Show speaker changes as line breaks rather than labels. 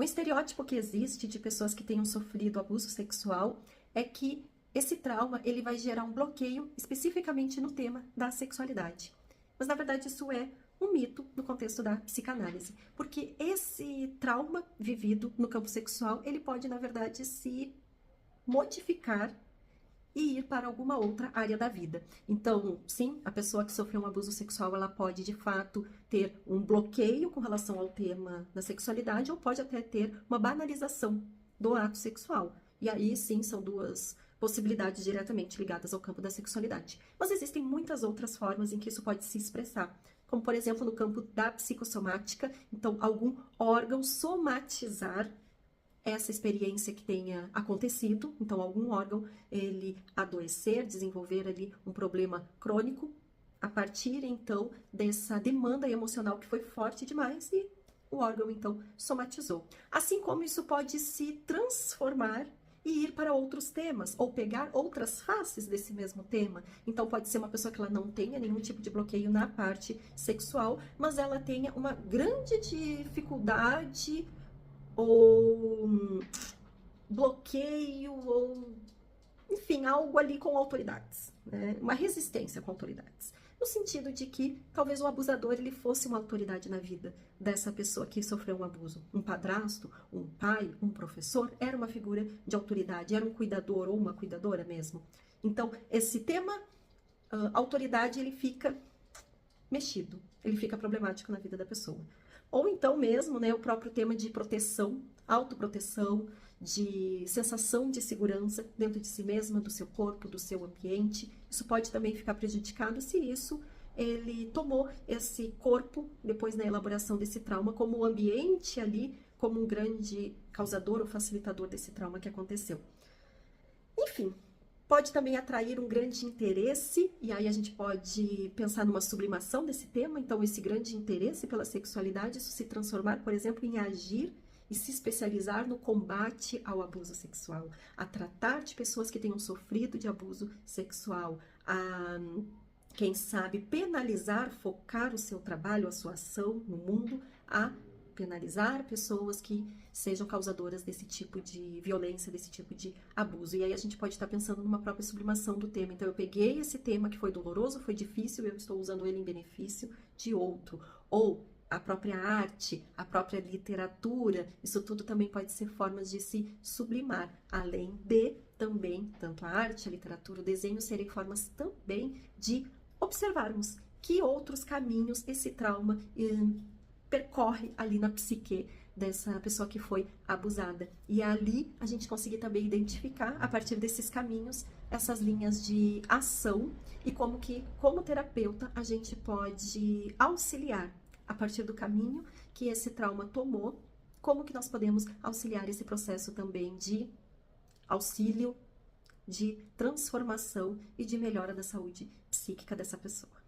O estereótipo que existe de pessoas que tenham sofrido abuso sexual é que esse trauma ele vai gerar um bloqueio especificamente no tema da sexualidade. Mas na verdade isso é um mito no contexto da psicanálise, porque esse trauma vivido no campo sexual, ele pode na verdade se modificar e ir para alguma outra área da vida. Então, sim, a pessoa que sofreu um abuso sexual, ela pode, de fato, ter um bloqueio com relação ao tema da sexualidade ou pode até ter uma banalização do ato sexual. E aí, sim, são duas possibilidades diretamente ligadas ao campo da sexualidade. Mas existem muitas outras formas em que isso pode se expressar, como, por exemplo, no campo da psicossomática, então, algum órgão somatizar essa experiência que tenha acontecido, então algum órgão ele adoecer, desenvolver ali um problema crônico, a partir então dessa demanda emocional que foi forte demais e o órgão então somatizou. Assim como isso pode se transformar e ir para outros temas, ou pegar outras faces desse mesmo tema. Então pode ser uma pessoa que ela não tenha nenhum tipo de bloqueio na parte sexual, mas ela tenha uma grande dificuldade ou bloqueio, ou enfim, algo ali com autoridades, né? Uma resistência com autoridades. No sentido de que talvez o abusador ele fosse uma autoridade na vida dessa pessoa que sofreu um abuso. Um padrasto, um pai, um professor, era uma figura de autoridade, era um cuidador ou uma cuidadora mesmo. Então, esse tema, autoridade, ele fica mexido, ele fica problemático na vida da pessoa. Ou então mesmo, né, o próprio tema de proteção, autoproteção, de sensação de segurança dentro de si mesma, do seu corpo, do seu ambiente. Isso pode também ficar prejudicado se isso ele tomou esse corpo, depois na elaboração desse trauma, como o ambiente ali, como um grande causador ou facilitador desse trauma que aconteceu. Enfim, pode também atrair um grande interesse, e aí a gente pode pensar numa sublimação desse tema, então esse grande interesse pela sexualidade, isso se transformar, por exemplo, em agir e se especializar no combate ao abuso sexual, a tratar de pessoas que tenham sofrido de abuso sexual, a, quem sabe, penalizar, focar o seu trabalho, a sua ação no mundo, a penalizar pessoas que sejam causadoras desse tipo de violência, desse tipo de abuso. E aí a gente pode estar pensando numa própria sublimação do tema. Então eu peguei esse tema que foi doloroso, foi difícil, eu estou usando ele em benefício de outro. Ou a própria arte, a própria literatura, isso tudo também pode ser formas de se sublimar, além de também, tanto a arte, a literatura, o desenho serem formas também de observarmos que outros caminhos esse trauma percorre ali na psique dessa pessoa que foi abusada. E ali a gente conseguir também identificar, a partir desses caminhos, essas linhas de ação e como que, como terapeuta, a gente pode auxiliar a partir do caminho que esse trauma tomou, como que nós podemos auxiliar esse processo também de auxílio, de transformação e de melhora da saúde psíquica dessa pessoa.